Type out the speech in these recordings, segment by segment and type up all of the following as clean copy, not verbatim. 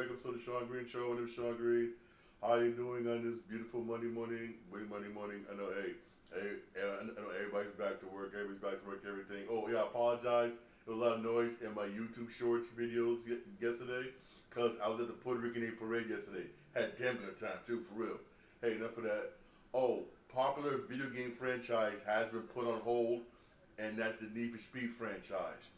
back episode of Sean Green Show. My name is Sean Green. How you doing on this beautiful Monday morning? Monday morning. I know, I know everybody's back to work. Everybody's back to work. Everything. Oh yeah, I apologize. There was a lot of noise in my YouTube Shorts videos yesterday because I was at the Puerto Rican Day Parade yesterday. Had a damn good time too, for real. Hey, enough of that. Oh, popular video game franchise has been put on hold, and that's the Need for Speed franchise.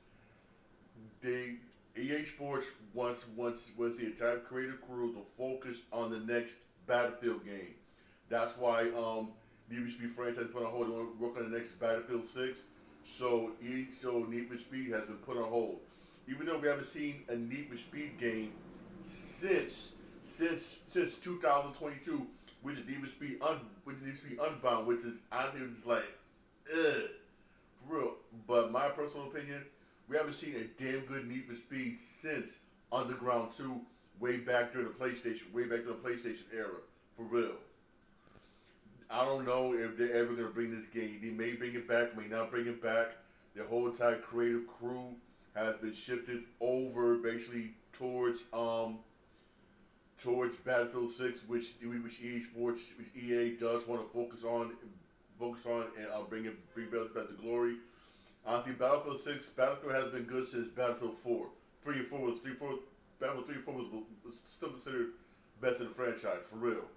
They EA Sports wants the entire creative crew to focus on the next Battlefield game. That's why Need for Speed franchise put on hold. They want to work on the next Battlefield 6. So Need for Speed has been put on hold. Even though we haven't seen a Need for Speed game since 2022, which is Need for Speed Unbound, which is honestly just like, ugh, for real. But my personal opinion, we haven't seen a damn good Need for Speed since Underground 2, way back during the PlayStation era, for real. I don't know if they're ever gonna bring this game. They may bring it back, may not bring it back. The whole entire creative crew has been shifted over basically towards Battlefield 6, which EA Sports, which EA does want to focus on, and bring Battlefield back to glory. Honestly, Battlefield has been good since Battlefield 4. 3 and 4 Battlefield 3 and 4 was still considered best in the franchise, for real.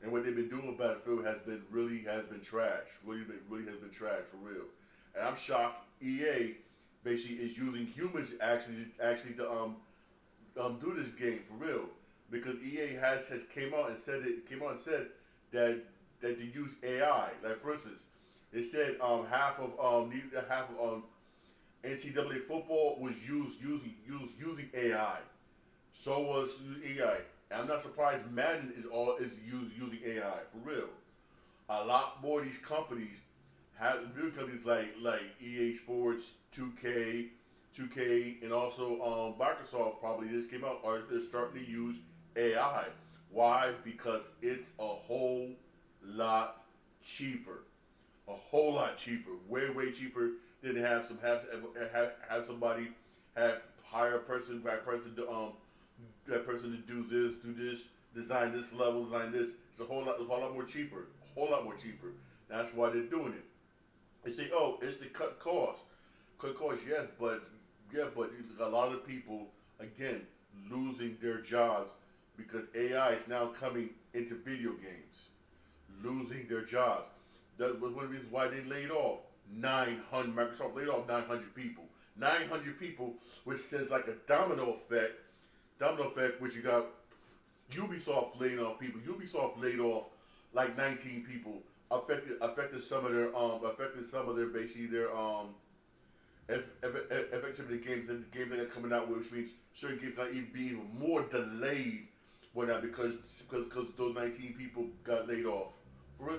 And what they've been doing with Battlefield has been trash. Really has been trash, for real. And I'm shocked EA basically is using humans actually to do this game, for real. Because EA has came out and said that they use AI. Like, for instance, they said half of NCAA football was using AI. So was AI. And I'm not surprised Madden is using AI, for real. A lot more of these companies have video companies like EA Sports, 2K, and also Microsoft probably just came out, or they're starting to use AI. Why? Because it's a whole lot cheaper. A whole lot cheaper, way cheaper than to have somebody hire a person to do this, design this level, design this. It's a whole lot more cheaper, That's why they're doing it. They say, oh, it's to cut costs. Yes, but a lot of people again losing their jobs because AI is now coming into video games, losing their jobs. That was one of the reasons why they laid off 900. Microsoft laid off 900 people. 900 people, which says like a domino effect. Which you got Ubisoft laying off people. Ubisoft laid off like 19 people. Affected some of their basically their effectively games that that are coming out with, which means certain games not even being even more delayed when that because those 19 people got laid off. For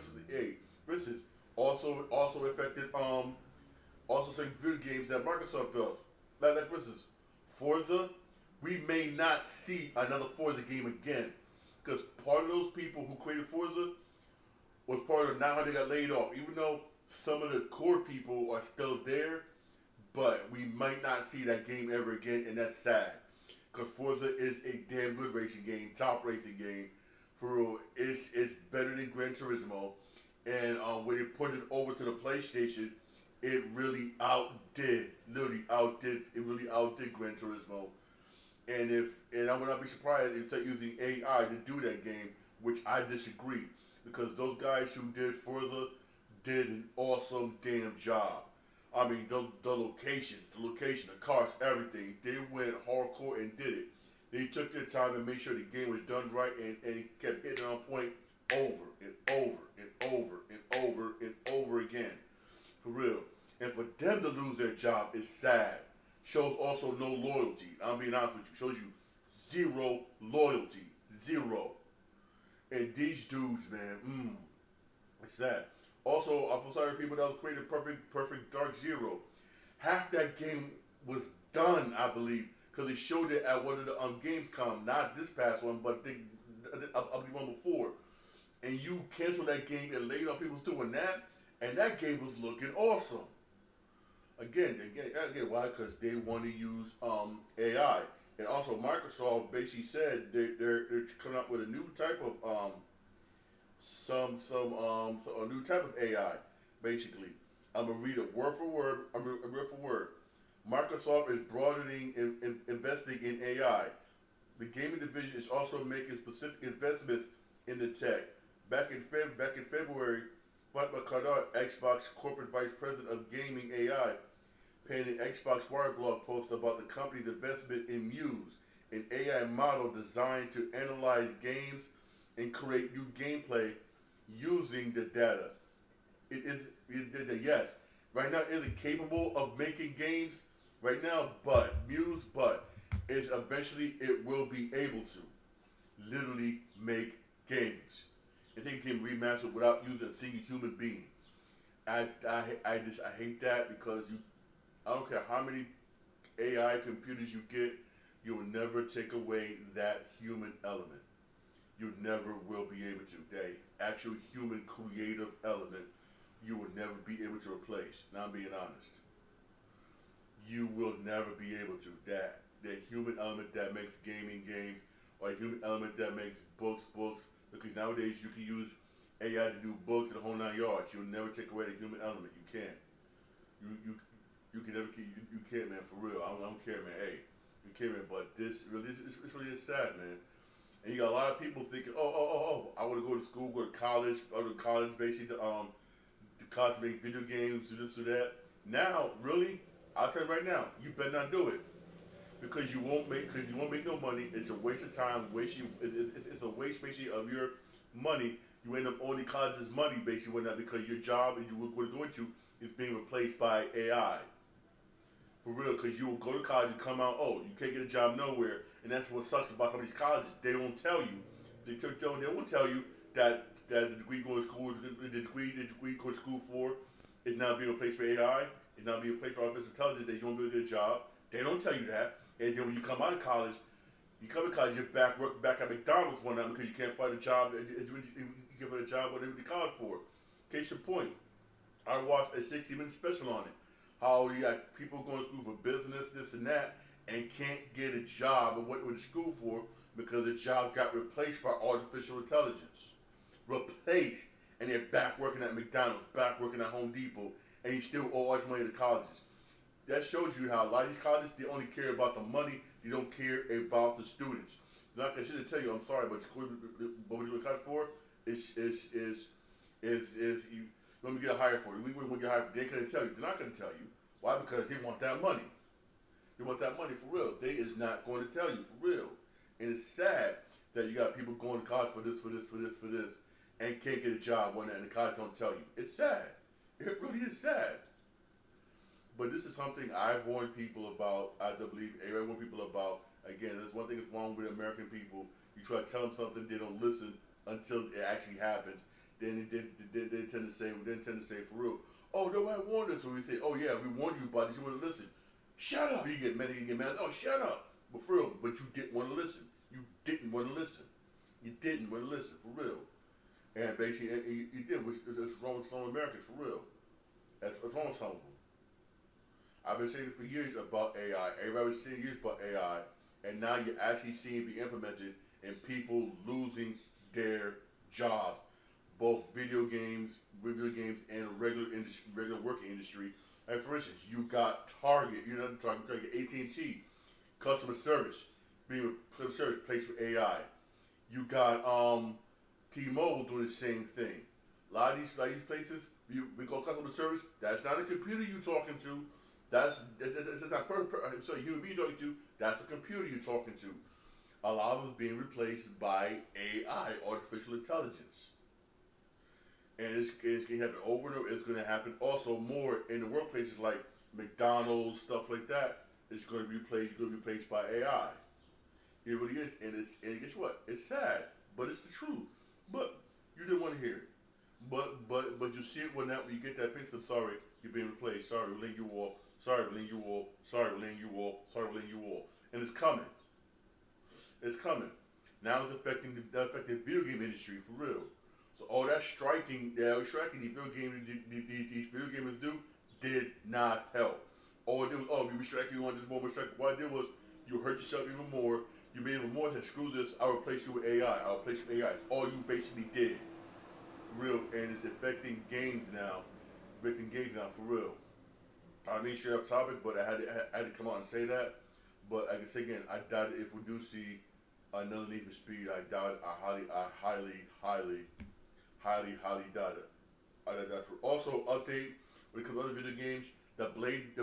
instance, also affected also some good games that Microsoft does. Like for instance, Forza, we may not see another Forza game again because part of those people who created Forza was part of 900 got laid off. Even though some of the core people are still there, but we might not see that game ever again, and that's sad. Because Forza is a damn good racing game, top racing game. For real, it's better than Gran Turismo. And when they put it over to the PlayStation, it really outdid Gran Turismo. And I would not be surprised if they start using AI to do that game, which I disagree. Because those guys who did Forza did an awesome damn job. I mean, the location, the cars, everything. They went hardcore and did it. They took their time and made sure the game was done right and kept hitting on point over and over and over and over and over again. For real. And for them to lose their job is sad. Shows also no loyalty. I'm being honest with you. Shows you zero loyalty. Zero. And these dudes, man, it's sad. Also, I feel sorry for people that was created Perfect Dark Zero. Half that game was done, I believe, because they showed it at one of the Gamescom, not this past one, but the one before. And you canceled that game and laid on people doing that, and that game was looking awesome. Again, why? Because they want to use AI. And also, Microsoft basically said they're coming up with a new type of a new type of AI. Basically, I'm gonna read it word for word. Word for word. Microsoft is broadening investing in AI. The gaming division is also making specific investments in the tech. Back in February, Fatma Kadar, Xbox corporate vice president of gaming AI, penned an Xbox Wire blog post about the company's investment in Muse, an AI model designed to analyze games and create new gameplay using the data. Yes, right now it isn't capable of making games right now, but is eventually it will be able to literally make games. And they can remaster without using a single human being. I hate that because I don't care how many AI computers you get, you will never take away that human element. You never will be able to. That actual human creative element, you will never be able to replace. Now I'm being honest. You will never be able to. That human element that makes gaming games, or a human element that makes books. Because nowadays you can use AI to do books and the whole 9 yards. You'll never take away the human element. You can't. You can never you can't, man. For real. I don't care, man. Hey, you can't, man. But this really it's really is sad, man. And you got a lot of people thinking, I want to go to school, go to college, basically to college to make video games, do this, do that. Now, really, I'll tell you right now, you better not do it because you won't make no money. It's a waste of time. It's a waste basically of your money. You end up owing college's money basically when that because your job and you were going to is being replaced by AI. For real, because you will go to college and come out, you can't get a job nowhere, and that's what sucks about some of these colleges. They won't tell you. They won't tell you that the degree going to school, the degree going to school for, is now being replaced by AI. Is now being replaced by artificial intelligence. That you won't be able to get a job. They don't tell you that. And then when you come out of college, you're working back at McDonald's one night because you can't find a job. You give it a job whatever you college for. Case in point, I watched a 60-minute special on it. How you got people going to school for business, this and that, and can't get a job of what they went to school for because the job got replaced by artificial intelligence. Replaced. And they're back working at McDonald's, back working at Home Depot, and you still owe all this money to colleges. That shows you how a lot of these colleges, they only care about the money, they don't care about the students. Like I should tell you, I'm sorry, but school, what we're cut for is you let me get hired for it. We wouldn't get hired for it. They couldn't tell you. They're not going to tell you. Why? Because they want that money. They want that money for real. They is not going to tell you for real. And it's sad that you got people going to college for this, and can't get a job one night, and the college don't tell you. It's sad. It really is sad. But this is something I've warned people about. I believe I warn people about. Again, there's one thing that's wrong with American people. You try to tell them something, they don't listen until it actually happens. Then they tend to say for real, nobody warned us. When we say, yeah, we warned you about this, you want to listen. Shut up. You get mad. Shut up. But for real, but you didn't want to listen. You didn't want to listen. You didn't want to listen, for real. And basically, you did, which is wrong with some Americans, for real. That's what's wrong with some of them. I've been saying it for years about AI. Everybody was saying years about AI, and now you're actually seeing it be implemented and people losing their jobs. Both video games and regular working industry. And for instance, you got Target, AT&T, customer service placed with AI. You got T-Mobile doing the same thing. A lot of these places, we go customer service. That's not a computer you're talking to. That's not human being talking to. That's a computer you're talking to. A lot of them is being replaced by AI, artificial intelligence. And it's going to happen over and over. It's going to happen also more in the workplaces like McDonald's, stuff like that. It's going to be replaced by AI. It really is, and guess what? It's sad, but it's the truth. But you didn't want to hear it. But you see it when you get that pinch. I'm sorry, you're being replaced. Sorry, we're letting you walk. Sorry, we're letting you walk. Sorry, we're letting you walk. Sorry, we're letting you walk. And it's coming. It's coming. Now it's affecting the video game industry for real. So all that striking these video gamers do did not help. All it did was, we were striking on this moment, What it did was You hurt yourself even more. You made even more to screw this. I'll replace you with AI. I'll replace you with AI. It's all you basically did. For real. And it's affecting games now. Affecting games now, for real. I mean, straight off topic, but I had to come out and say that. But I can say again, I doubt if we do see another Need for Speed. I doubt. Highly doubt it. I doubt that. Also, update when it comes to other video games, the Blade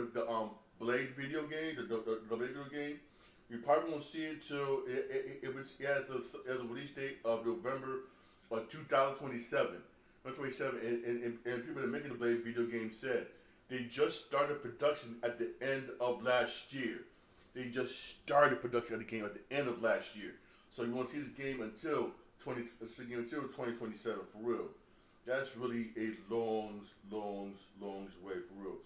video game, the Blade video game. You probably won't see it till it has a release date of November of 2027. 2027, and people that are making the Blade video game said they just started production at the end of last year. They just started production of the game at the end of last year. So you won't see this game until 2027 for real. That's really a long way for real.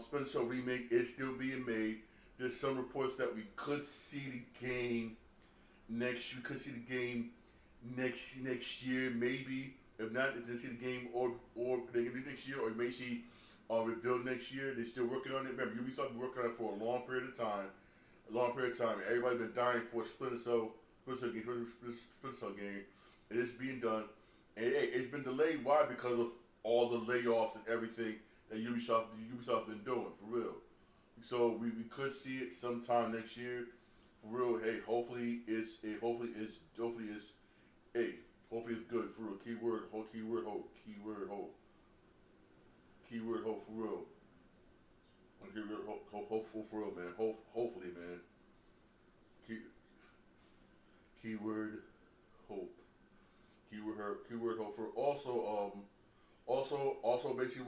Splinter Cell remake is still being made. There's some reports that we could see the game next. You could see the game next year, maybe. If not, they see the game or they can be next year, or you may see revealed next year. They're still working on it. Remember, Ubisoft been working on it for a long period of time. Everybody's been dying for a Splinter Cell game. It is being done, and it's been delayed. Why? Because of all the layoffs and everything that Ubisoft's been doing, for real. So we could see it sometime next year, for real. Hey, hopefully it's good, for real. Keyword hope, for real. Hopeful for real, man. Hopefully, man. Keyword hope. Keyword hope for also basically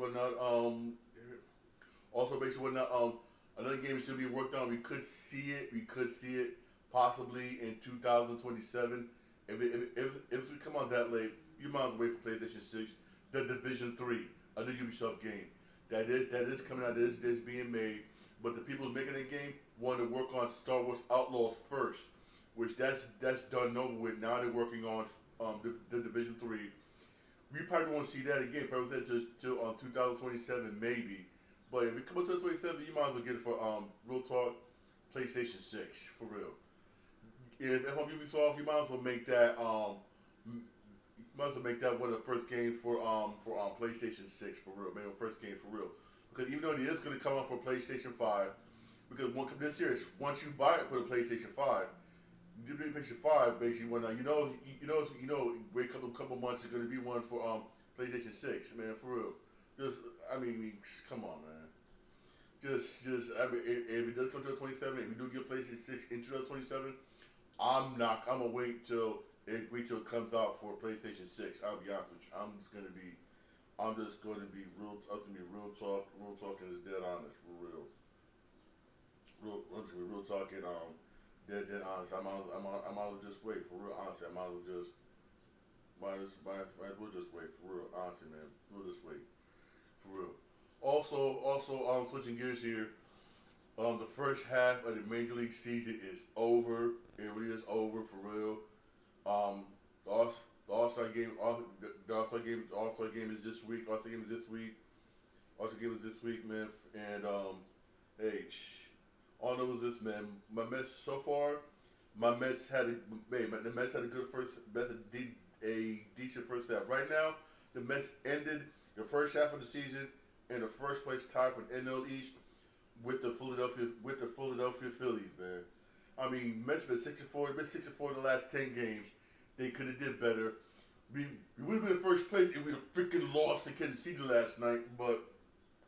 another game is still being worked on. We could see it possibly in 2027. If we come on that late, you might as well wait for PlayStation 6. The Division 3, another Ubisoft game that is coming out. That is being made, but the people making that game want to work on Star Wars Outlaws first, which that's done over with. Now they're working on the Division 3. We probably won't see that again. Probably till 2027 maybe. But if it comes to 2027, you might as well get it for real talk PlayStation 6 for real. If Ubisoft, you might as well make that one of the first games for PlayStation 6 for real. Maybe the first game for real. Because even though it is going to come out for PlayStation 5, because this year, once you buy it for the PlayStation 5. The PlayStation 5 basically went on. Wait a couple months is going to be one for PlayStation 6, man, for real. Come on, man. If it does come to 27, if we do get PlayStation 6 in 2027, I'm gonna wait till it comes out for PlayStation 6. I'll be honest with you. I'm just gonna be real talking is dead honest, for real. Real talking, dead honest. I might as well just wait, for real. Honestly, I might as well just wait, for real. Honestly, man, we'll just wait, for real. Also, switching gears here. The first half of the Major League season is over. It really is over, for real. The All-Star game is this week. All-Star game is this week, man. And hey. All I know is this, man. My Mets so far, the Mets had a decent first half. Right now, the Mets ended the first half of the season in the first place, tied for the NL East with the Philadelphia Phillies, man. I mean, Mets been 6-4. They've been 6-4 in the last 10 games. They could have did better. We would have been in first place if we freaking lost to Kansas City last night. But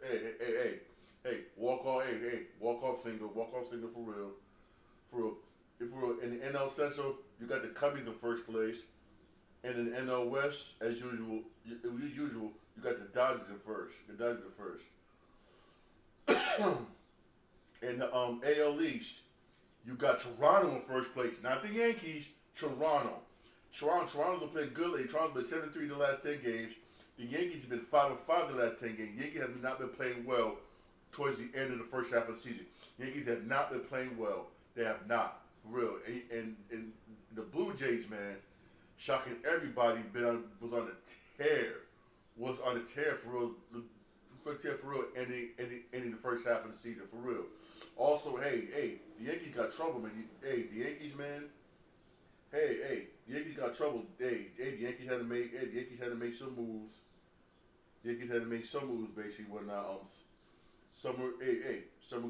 hey, walk off single for real. For real. In the NL Central, you got the Cubbies in first place, and in the NL West, as usual, you got the Dodgers in first. In the AL East, you got Toronto in first place, not the Yankees. Toronto's been playing good lately. Toronto's been 7-3 the last 10 games. The Yankees have been 5-5 the last 10 games. Yankees have not been playing well towards the end of the first half of the season. Yankees have not been playing well. They have not, for real. And the Blue Jays, man, shocking everybody, was on a tear. Was on a tear for real. Ending the first half of the season, for real. Also, hey, the Yankees got trouble, man. Hey, the Yankees, man. Hey, the Yankees got trouble. The Yankees had to make. Hey, the Yankees had to make some moves. The Yankees had to make some moves, basically. When some were, some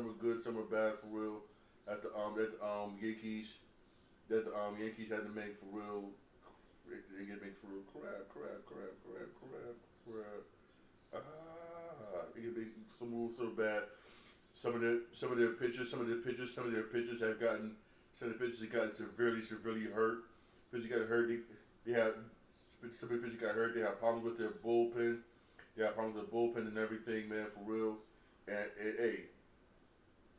were good, some were bad for real. Yankees, that the Yankees had to make for real. They get make for real. Crap. They get make some moves so bad. Some of their pitchers, have gotten. Some of the pitchers have gotten severely hurt. Pitchers got hurt. They had some of the pitchers got hurt. They had problems with their bullpen. They had problems with the bullpen and everything, man, for real. And hey,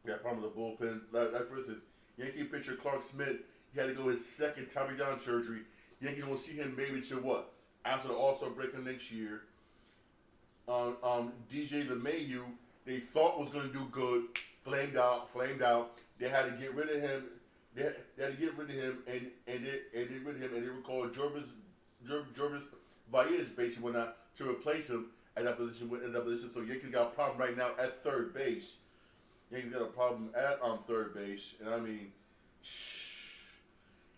they had problems with the bullpen. Like for instance, Yankee pitcher Clark Smith, he had to go his second Tommy John surgery. Yankees won't see him maybe till what? After the All-Star break of next year. DJ LeMahieu, they thought was going to do good, flamed out. They had to get rid of him. They had to get rid of him, and they recalled Jorbis Valles basically went out to replace him at that position. So Yankees got a problem right now at third base. Yankees got a problem at third base, and I mean,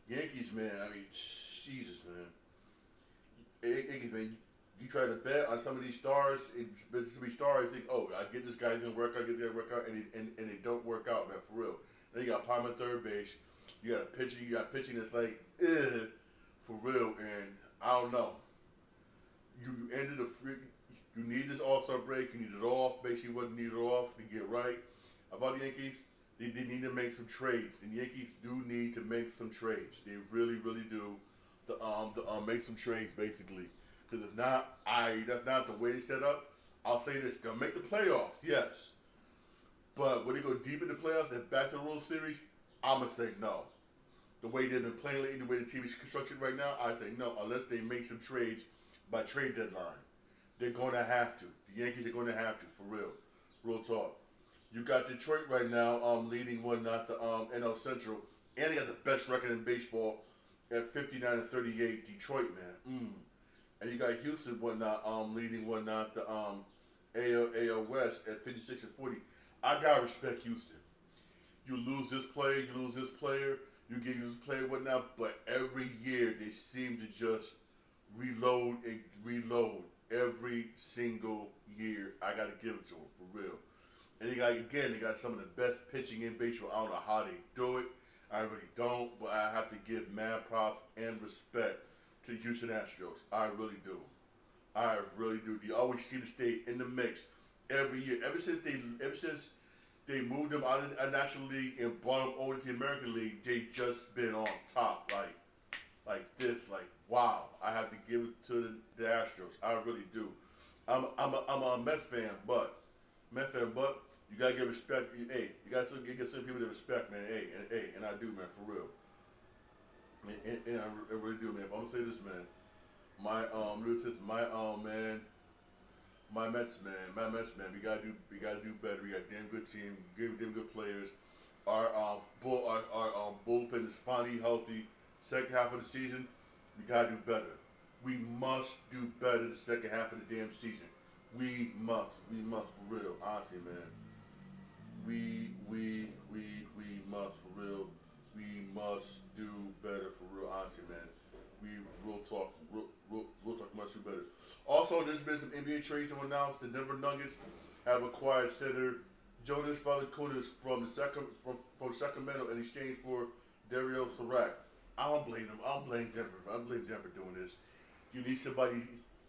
Yankees, man. I mean, Jesus, man. Yankees, man. You try to bet on some of these stars, think, oh, I get this guy's gonna work out, and they don't work out, man, for real. Then you got Palmer at third base, you got pitching that's like, for real, and I don't know. You ended you need this All-Star break, you need it off, basically what you need it off to get right. About the Yankees, they need to make some trades, and the Yankees do need to make some trades. They really do, to make some trades, basically. Because if not, that's not the way they set up. I'll say this: they'll make the playoffs, yes. But when they go deep in the playoffs and back to the World Series, I'm gonna say no. The way they've been playing lately, the way the team is constructed right now, I say no. Unless they make some trades by trade deadline, they're gonna have to. The Yankees are gonna have to, for real talk. You got Detroit right now, leading one not the NL Central, and they got the best record in baseball at 59-38. Detroit, man. And you got Houston leading one not the AL West at 56-40. I gotta respect Houston. You lose this player, you get this player, whatnot, but every year they seem to just reload every single year. I gotta give it to them, for real. And they got some of the best pitching in baseball. I don't know how they do it. I really don't, but I have to give mad props and respect to the Houston Astros. I really do. They always seem to stay in the mix every year. Ever since they moved them out of the National League and brought them over to the American League, they just been on top, like this, like wow. I have to give it to the Astros. I really do. I'm a Met fan, but you gotta give respect. Hey, you gotta give some people the respect, man. Hey, and I do, man, for real. And I really do, man. But I'm gonna say this, man. My Mets, man. We gotta do better. We got a damn good team, damn good players. Our bullpen is finally healthy. Second half of the season, we gotta do better. We must do better the second half of the damn season. We must for real. Honestly, man. We must for real. We must do better for real, honestly, man. We'll talk much better. Also, there's been some NBA trades that were announced. The Denver Nuggets have acquired center Jonas Valanciunas from Sacramento in exchange for Dario Saric. I don't blame them. I don't blame Denver. I don't blame Denver doing this. You need somebody.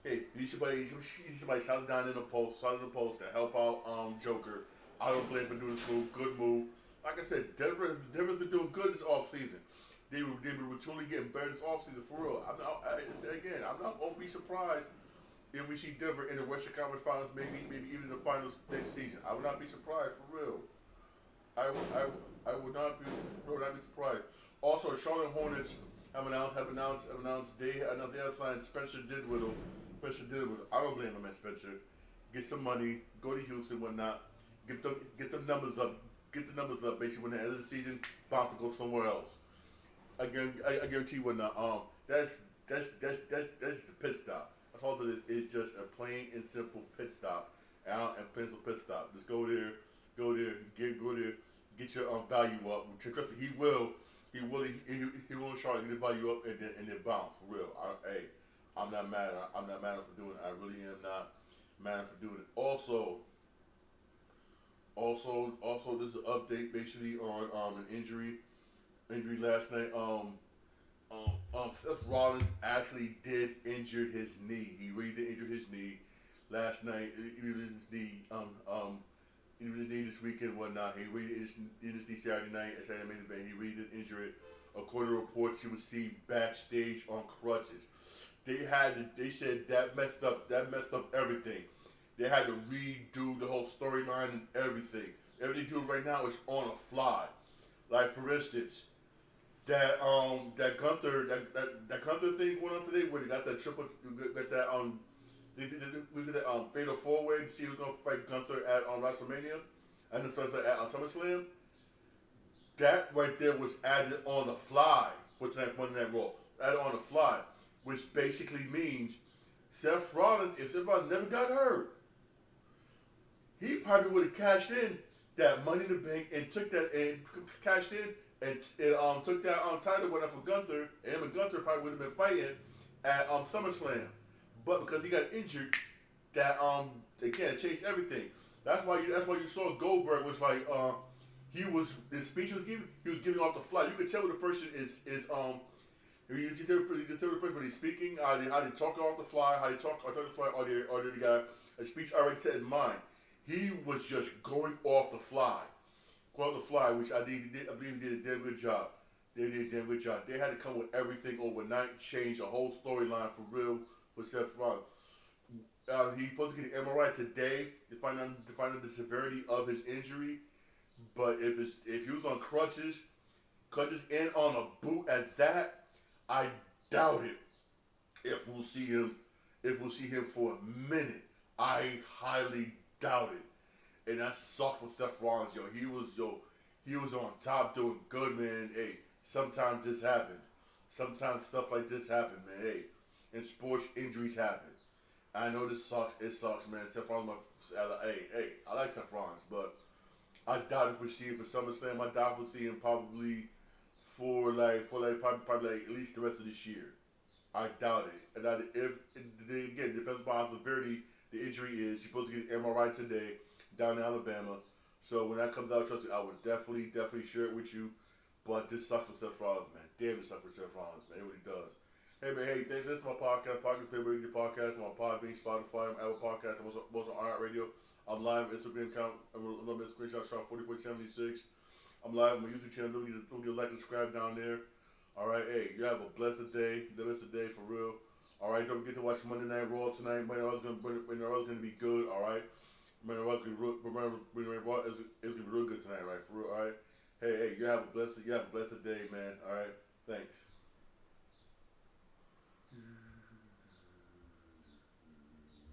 Hey, you need somebody solid down in the post to help out Joker. I don't blame him for doing this move. Good move. Like I said, Denver's been doing good this offseason. They were truly getting better this offseason, for real. I'm not going to be surprised if we see Denver in the Western Conference Finals, maybe even the finals next season. I would not be surprised, for real. I would not be surprised. Also, the Charlotte Hornets have announced they have signed Spencer Dinwiddie. I don't blame him, man, Spencer. Get some money, go to Houston, whatnot. Get the numbers up. Basically, when the end of the season, bounce to go somewhere else. I guarantee you, whatnot. That's the pit stop. That's all it is. It's just a plain and simple pit stop. Just go there, go there, get your value up. Trust me, he will try to get the value up and then bounce for real. I'm not mad. I'm not mad for doing it. I really am not mad for doing it. Also, this is an update basically on an injury last night. Seth Rollins actually did injure his knee. He really did injure his knee last night. He injured his knee. He injured his knee this weekend, whatnot. He really injured his knee Saturday night at Saturday main event. He really did injure it. According to reports, he was seen backstage on crutches. They said that messed up everything. They had to redo the whole storyline and everything. Everything they do right now is on a fly. Like for instance, that Gunther thing going on today where they got that got that we did that fatal four way to see who's gonna fight Gunther at WrestleMania and then starts at SummerSlam. That right there was added on the fly for tonight's Monday Night Raw. Added on the fly, which basically means Seth Rollins, if Seth Rollins never got hurt, he probably would have cashed in that Money in the Bank and took that and cashed in and took that title winner for Gunther. And him and Gunther probably would have been fighting at SummerSlam, but because he got injured, that they can't change everything. That's why you saw Goldberg was like his speech he was giving off the fly. You could tell when the person is you can tell the person when he's speaking, how they talk off the fly, how they talk on the fly, or they got a speech already set in mind. He was just going off the fly, which I believe he did a damn good job. They did a damn good job. They had to come with everything overnight, change the whole storyline for real with Seth Rollins. He's supposed to get an MRI today to find out the severity of his injury. But if he was on crutches and on a boot at that, I doubt it. If we'll see him for a minute, I highly doubt it. And that sucked for Seth Rollins, yo. He was on top doing good, man. Hey, sometimes this happens. Sometimes stuff like this happen, man. Hey, in sports, injuries happen. I know this sucks. It sucks, man. Seth Rollins, I like Seth Rollins, but I doubt if we see him for SummerSlam. I doubt we'll see him probably for probably at least the rest of this year. I doubt it. And again, depends upon how severity the injury is. He's supposed to get an MRI today down in Alabama. So when that comes out, trust me, I would definitely share it with you. But this sucks for Seth Rollins, man. Damn, it sucks for Seth Rollins, man. It really does. Hey, man, thanks. This is my podcast. Favorite podcast. I'm on Podbean, Spotify, I'm Apple Podcasts. I'm also on iHeartRadio. I'm live on Instagram account. I'm on Instagram account, 4476. I'm live on my YouTube channel. Don't get a like and subscribe down there. All right, hey, you have a blessed day. The rest of the day, for real. All right, don't forget to watch Monday Night Raw tonight. Monday Night Raw is going to be good, all right? Monday Night Raw is going to be real good tonight, right? For real, all right? Hey, you have a blessed day, man. All right, thanks.